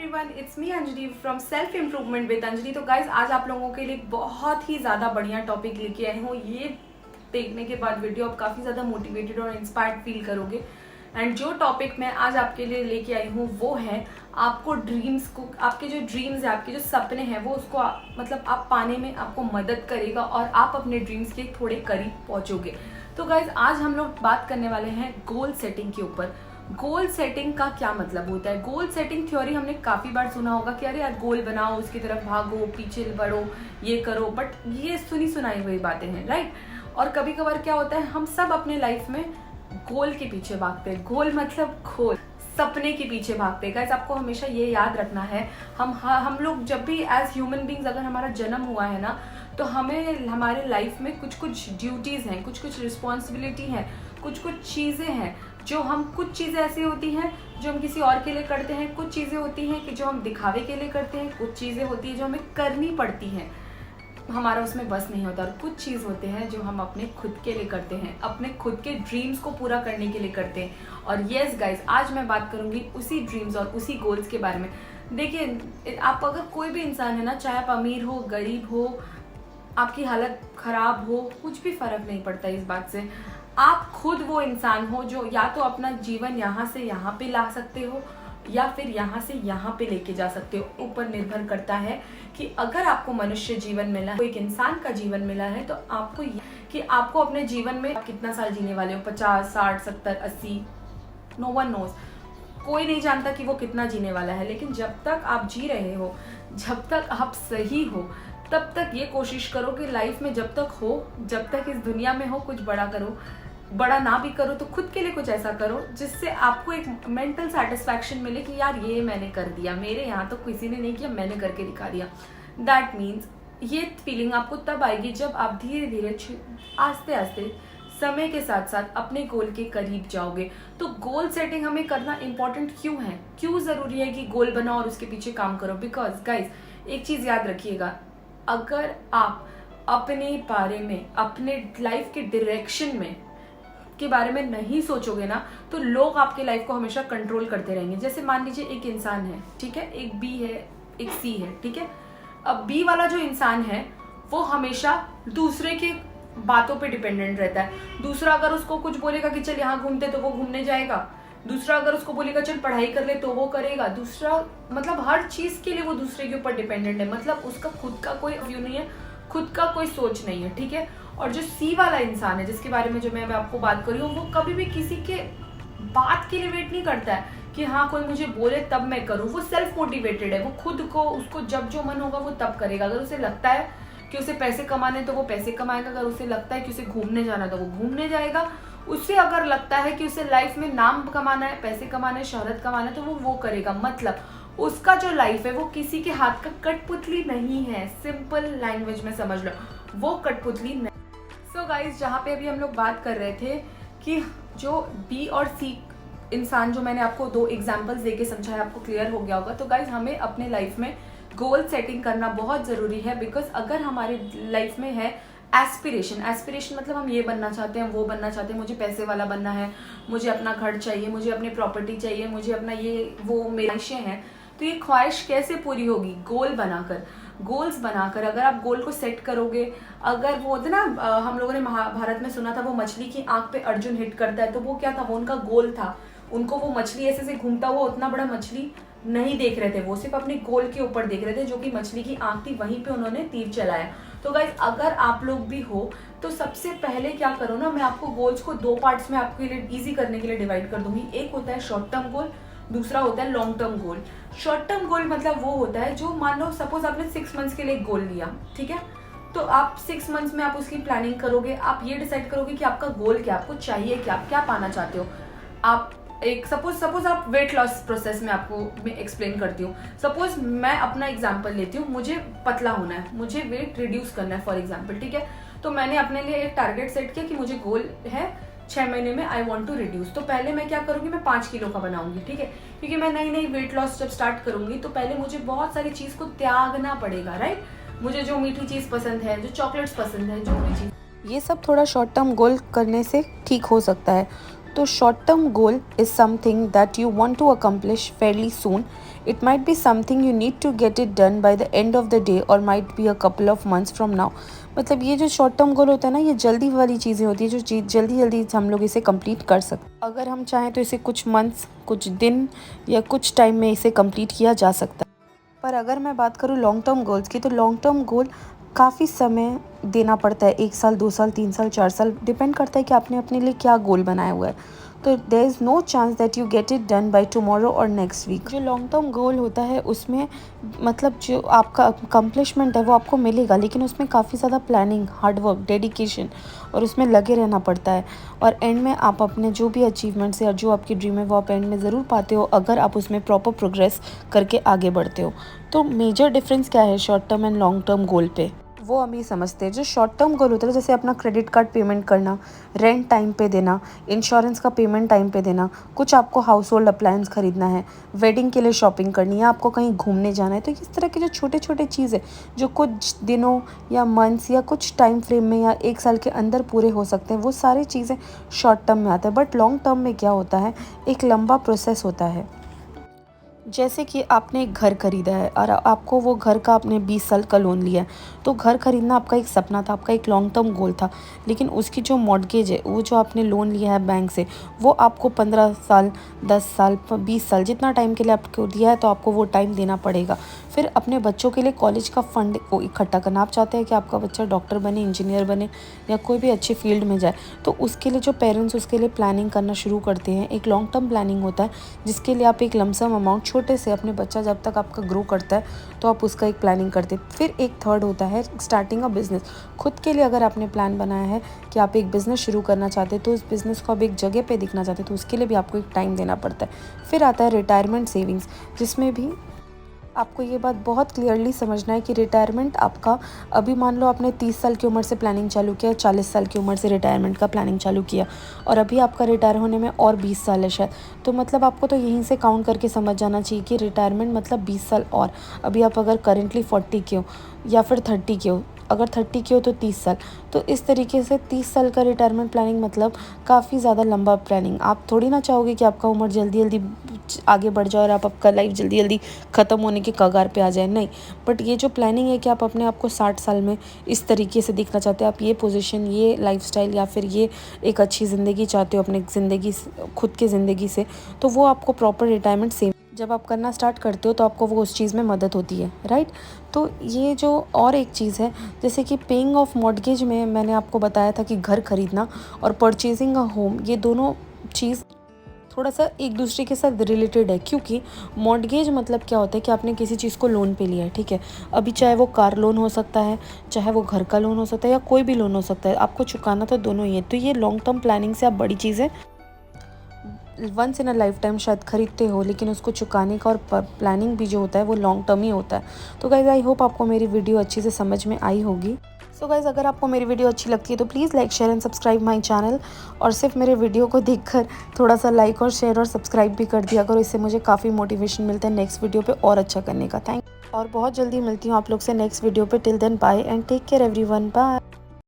Everyone, it's me Anjali from self improvement with Anjali. तो guys आज आप लोगों के लिए बहुत ही ज़्यादा बढ़िया टॉपिक लेके आई हूँ। ये देखने के बाद वीडियो आप काफ़ी ज़्यादा मोटिवेटेड और इंस्पायर्ड फील करोगे। एंड जो टॉपिक मैं आज आपके लिए लेके आई हूँ वो है आपको ड्रीम्स को, आपके जो ड्रीम्स है, आपके जो सपने हैं वो उसको मतलब आप पाने में आपको मदद करेगा और आप अपने ड्रीम्स के थोड़े करीब पहुँचोगे। तो गाइज आज हम लोग बात करने वाले हैं गोल सेटिंग के ऊपर। गोल सेटिंग का क्या मतलब होता है? गोल सेटिंग थ्योरी हमने काफ़ी बार सुना होगा कि अरे यार गोल बनाओ, उसकी तरफ भागो, पीछे बढ़ो, ये करो, बट ये सुनी सुनाई हुई बातें हैं, राइट। और कभी कभार क्या होता है, हम सब अपने लाइफ में गोल के पीछे भागते हैं। गोल मतलब गोल, सपने के पीछे भागते हैं। गाइस आपको हमेशा ये याद रखना है, हम लोग जब भी एज ह्यूमन बींग्स अगर हमारा जन्म हुआ है ना, तो हमें हमारे लाइफ में कुछ कुछ ड्यूटीज़ हैं, कुछ कुछ रिस्पॉन्सिबिलिटी हैं, कुछ कुछ चीज़ें हैं जो हम, कुछ चीज़ें ऐसी होती हैं जो हम किसी और के लिए करते हैं, कुछ चीज़ें होती हैं कि जो हम दिखावे के लिए करते हैं, कुछ चीज़ें होती हैं जो हमें करनी पड़ती हैं, हमारा उसमें बस नहीं होता, और कुछ चीज़ होते हैं जो हम अपने खुद के लिए करते हैं, अपने खुद के ड्रीम्स को पूरा करने के लिए करते हैं। और येस गाइज, आज मैं बात करूंगी उसी ड्रीम्स और उसी गोल्स के बारे में। देखिए, आप अगर कोई भी इंसान है ना, चाहे आप अमीर हो, गरीब हो, आपकी हालत खराब हो, कुछ भी फर्क नहीं पड़ता इस बात से। आप खुद वो इंसान हो जो या तो अपना जीवन यहाँ से यहाँ पे ला सकते हो या फिर यहाँ से यहाँ पे लेके जा सकते हो। ऊपर निर्भर करता है कि अगर आपको मनुष्य जीवन मिला है, एक इंसान का जीवन मिला है, तो आपको कि आपको अपने जीवन में कितना साल जीने वाले हो, 50, 60, 70, 80, नो वन नोज। कोई नहीं जानता कि वो कितना जीने वाला है। लेकिन जब तक आप जी रहे हो, जब तक आप सही हो, तब तक ये कोशिश करो कि लाइफ में जब तक हो, जब तक इस दुनिया में हो, कुछ बड़ा करो। बड़ा ना भी करो तो खुद के लिए कुछ ऐसा करो जिससे आपको एक मेंटल सेटिस्फैक्शन मिले कि यार ये मैंने कर दिया, मेरे यहाँ तो किसी ने नहीं किया, मैंने करके दिखा दिया। दैट मीन्स ये फीलिंग आपको तब आएगी जब आप धीरे धीरे आस्ते आस्ते समय के साथ साथ अपने गोल के करीब जाओगे। तो गोल सेटिंग हमें करना इंपॉर्टेंट क्यों है, क्यों ज़रूरी है कि गोल बनाओ और उसके पीछे काम करो? बिकॉज गाइज एक चीज़ याद रखिएगा, अगर आप अपने बारे में, अपने लाइफ के डायरेक्शन में के बारे में नहीं सोचोगे ना, तो लोग आपके लाइफ को हमेशा कंट्रोल करते रहेंगे। जैसे मान लीजिए एक इंसान है, ठीक है, एक बी है, एक सी है, ठीक है। अब बी वाला जो इंसान है वो हमेशा दूसरे के बातों पे डिपेंडेंट रहता है। दूसरा अगर उसको कुछ बोलेगा कि चल यहाँ घूमते, तो वो घूमने जाएगा। दूसरा अगर उसको बोलेगा चल पढ़ाई कर ले, तो वो करेगा। दूसरा मतलब हर चीज के लिए वो दूसरे के ऊपर डिपेंडेंट है। मतलब उसका खुद का कोई व्यू नहीं है, खुद का कोई सोच नहीं है, ठीक है। और जो सी वाला इंसान है, जिसके बारे में जो मैं आपको बात कर रही हूँ, वो कभी भी किसी के बात के लिए वेट नहीं करता है कि हाँ कोई मुझे बोले तब मैं करूँ। वो सेल्फ मोटिवेटेड है, वो खुद को, उसको जब जो मन होगा वो तब करेगा। अगर उसे लगता है कि उसे पैसे कमाने तो वो पैसे कमाएगा, अगर उसे लगता है कि उसे घूमने जाना तो वो घूमने जाएगा। उसे अगर लगता है कि उसे लाइफ में नाम कमाना है, पैसे कमाना है, शोहरत कमाना है, तो वो करेगा। मतलब उसका जो लाइफ है वो किसी के हाथ का कठपुतली नहीं है। सिंपल लैंग्वेज में समझ लो, वो कठपुतली नहीं। सो गाइज, जहाँ पे अभी हम लोग बात कर रहे थे कि जो बी और सी इंसान, जो मैंने आपको दो एग्जाम्पल्स देके समझाया, आपको क्लियर हो गया होगा। तो गाइज हमें अपने लाइफ में गोल सेटिंग करना बहुत ज़रूरी है। बिकॉज अगर हमारे लाइफ में है एस्पिरेशन मतलब हम ये बनना चाहते हैं, वो बनना चाहते हैं, मुझे पैसे वाला बनना है, मुझे अपना घर चाहिए, मुझे अपनी प्रॉपर्टी चाहिए, मुझे अपना ये वो मेरी ख्वाहिशें हैं। तो ये ख्वाहिश कैसे पूरी होगी? गोल बनाकर, गोल्स बनाकर। अगर आप गोल को सेट करोगे, अगर वो होता ना, हम लोगों ने महाभारत में सुना था, वो मछली की आंख पे अर्जुन हिट करता है, तो वो क्या था, वो उनका गोल था। उनको वो मछली ऐसे से घूमता हुआ उतना बड़ा मछली नहीं देख रहे थे, वो सिर्फ अपने गोल के ऊपर देख रहे थे, जो कि मछली की आंख थी, वहीं पे उन्होंने तीर चलाया। तो गाइज अगर आप लोग भी हो तो सबसे पहले क्या करो ना, मैं आपको गोल्स को दो पार्ट्स में आपके लिए ईजी करने के लिए डिवाइड कर दूंगी। एक होता है शॉर्ट टर्म गोल, दूसरा होता है लॉन्ग टर्म गोल। शॉर्ट टर्म गोल मतलब वो होता है जो, मान लो सपोज आपने 6 मंथ्स के लिए गोल लिया, ठीक है, तो आप 6 मंथ्स में आप उसकी प्लानिंग करोगे। आप ये डिसाइड करोगे कि आपका गोल क्या, आपको चाहिए क्या, आप क्या पाना चाहते हो। आप एक सपोज आप वेट लॉस प्रोसेस में आपको मैं एक्सप्लेन करती हूँ। सपोज मैं अपना एग्जांपल लेती हूँ, मुझे पतला होना है, मुझे वेट रिड्यूस करना है फॉर एग्जांपल, ठीक है। तो मैंने अपने लिए एक टारगेट सेट किया कि मुझे गोल है 6 महीने में आई वांट टू रिड्यूस। तो पहले मैं क्या करूँगी, मैं 5 किलो का बनाऊंगी, ठीक है। क्योंकि मैं नई नई वेट लॉस जब स्टार्ट करूंगी तो पहले मुझे बहुत सारी चीज़ को त्यागना पड़ेगा, राइट। मुझे जो मीठी चीज़ पसंद है, जो चॉकलेट्स पसंद है, जो भी चीज़, ये सब थोड़ा शॉर्ट टर्म गोल करने से ठीक हो सकता है। तो short term goal is something that you want to accomplish fairly soon. It might be something you need to get it done by the end of the day और might be a couple of months from now. मतलब ये जो short term goal होता है ना, ये जल्दी वाली चीज़ें होती है जो चीज़ जल्दी जल्दी हम लोग इसे कंप्लीट कर सकते हैं. अगर हम चाहें तो इसे कुछ मंथ्स, कुछ दिन या कुछ टाइम में इसे कंप्लीट किया जा सकता है. पर अगर मैं बात करूँ लॉन्ग टर्म गोल्स की, तो लॉन्ग टर्म गोल काफ़ी समय देना पड़ता है. 1 साल, 2 साल, 3 साल, 4 साल, डिपेंड करता है कि आपने अपने लिए क्या गोल बनाया हुआ है. तो there is no chance that you get it done by tomorrow और नेक्स्ट वीक. जो लॉन्ग टर्म गोल होता है उसमें मतलब जो आपका अकम्पलिशमेंट है वो आपको मिलेगा, लेकिन उसमें काफ़ी ज़्यादा प्लानिंग, हार्डवर्क, डेडिकेशन और उसमें लगे रहना पड़ता है. और एंड में आप अपने जो भी अचीवमेंट्स या जो आपकी ड्रीम है वो आप एंड में ज़रूर पाते हो, अगर आप उसमें प्रॉपर प्रोग्रेस करके आगे बढ़ते हो. तो मेजर डिफरेंस क्या है short term and long term गोल पे, वो हम ही समझते हैं. जो शॉर्ट टर्म गोल होता है, जैसे अपना क्रेडिट कार्ड पेमेंट करना, रेंट टाइम पे देना, इंश्योरेंस का पेमेंट टाइम पे देना, कुछ आपको हाउस होल्ड अप्लायंस खरीदना है, वेडिंग के लिए शॉपिंग करनी है, आपको कहीं घूमने जाना है, तो इस तरह के जो छोटे छोटे चीज़ है जो कुछ दिनों या मंथ्स या कुछ टाइम फ्रेम में या 1 साल के अंदर पूरे हो सकते हैं, वो सारी चीज़ें शॉर्ट टर्म में आते हैं. बट लॉन्ग टर्म में क्या होता है, एक लंबा प्रोसेस होता है. जैसे कि आपने एक घर खरीदा है और आपको वो घर का आपने 20 साल का लोन लिया है. तो घर खरीदना आपका एक सपना था, आपका एक लॉन्ग टर्म गोल था. लेकिन उसकी जो मॉर्गेज है, वो जो आपने लोन लिया है बैंक से, वो आपको 15 साल, 10 साल, 20 साल, जितना टाइम के लिए आपको दिया है, तो आपको वो टाइम देना पड़ेगा. फिर अपने बच्चों के लिए कॉलेज का फंड को इकट्ठा करना. आप चाहते हैं कि आपका बच्चा डॉक्टर बने, इंजीनियर बने या कोई भी अच्छी फील्ड में जाए, तो उसके लिए जो पेरेंट्स उसके लिए प्लानिंग करना शुरू करते हैं. एक लॉन्ग टर्म प्लानिंग होता है जिसके लिए आप एक लमसम अमाउंट छोटे से, अपने बच्चा जब तक आपका ग्रो करता है तो आप उसका एक प्लानिंग करते हैं. फिर एक थर्ड होता है स्टार्टिंग अ बिज़नेस. खुद के लिए अगर आपने प्लान बनाया है कि आप एक बिज़नेस शुरू करना चाहते हैं, तो उस बिज़नेस को आप एक जगह पे दिखना चाहते हैं, तो उसके लिए भी आपको एक टाइम देना पड़ता है. फिर आता है रिटायरमेंट सेविंग्स, जिसमें भी आपको ये बात बहुत क्लियरली समझना है कि रिटायरमेंट आपका, अभी मान लो आपने 30 साल की उम्र से प्लानिंग चालू किया, 40 साल की उम्र से रिटायरमेंट का प्लानिंग चालू किया, और अभी आपका रिटायर होने में और 20 साल है शायद. तो मतलब आपको तो यहीं से काउंट करके समझ जाना चाहिए कि रिटायरमेंट मतलब 20 साल. और अभी आप अगर करेंटली 40 के हो या फिर 30 के हो, अगर 30 के हो तो 30 साल. तो इस तरीके से 30 साल का रिटायरमेंट प्लानिंग मतलब काफ़ी ज़्यादा लंबा प्लानिंग. आप थोड़ी ना चाहोगे कि आपका उम्र जल्दी जल्दी आगे बढ़ जाए और आपका लाइफ जल्दी जल्दी ख़त्म होने के कगार पे आ जाए, नहीं. बट ये जो प्लानिंग है कि आप अपने आप को 60 साल में इस तरीके से दिखना चाहते हो, आप ये पोजीशन, ये लाइफस्टाइल या फिर ये एक अच्छी ज़िंदगी चाहते हो अपने ज़िंदगी, खुद की ज़िंदगी से, तो वो आपको प्रॉपर रिटायरमेंट सेव जब आप करना स्टार्ट करते हो तो आपको वो उस चीज़ में मदद होती है, राइट. तो ये जो और एक चीज़ है, जैसे कि पेइंग ऑफ मॉर्गेज में मैंने आपको बताया था कि घर खरीदना और परचेजिंग अ होम, ये दोनों चीज़ थोड़ा सा एक दूसरे के साथ रिलेटेड है. क्योंकि मॉर्गेज मतलब क्या होता है कि आपने किसी चीज़ को लोन पे लिया है, ठीक है. अभी चाहे वो कार लोन हो सकता है, चाहे वो घर का लोन हो सकता है, या कोई भी लोन हो सकता है, आपको चुकाना तो दोनों ही है. तो ये लॉन्ग टर्म प्लानिंग से आप बड़ी चीज़ें once in a lifetime शायद खरीदते हो, लेकिन उसको चुकाने का और प्लानिंग भी जो होता है वो लॉन्ग टर्म ही होता है. तो गाइज़, आई होप आपको मेरी वीडियो अच्छे से समझ में आई होगी. सो गाइज़, अगर आपको मेरी वीडियो अच्छी लगती है तो please like, share and subscribe my channel. और सिर्फ मेरे वीडियो को देखकर थोड़ा सा लाइक और शेयर और सब्सक्राइब भी कर दिया करो. इससे मुझे काफ़ी मोटिवेशन मिलता है नेक्स्ट वीडियो पे और अच्छा करने का. थैंक. और बहुत जल्दी मिलती हूँ आप लोग से नेक्स्ट वीडियो पे. Till then bye and take care everyone. Bye.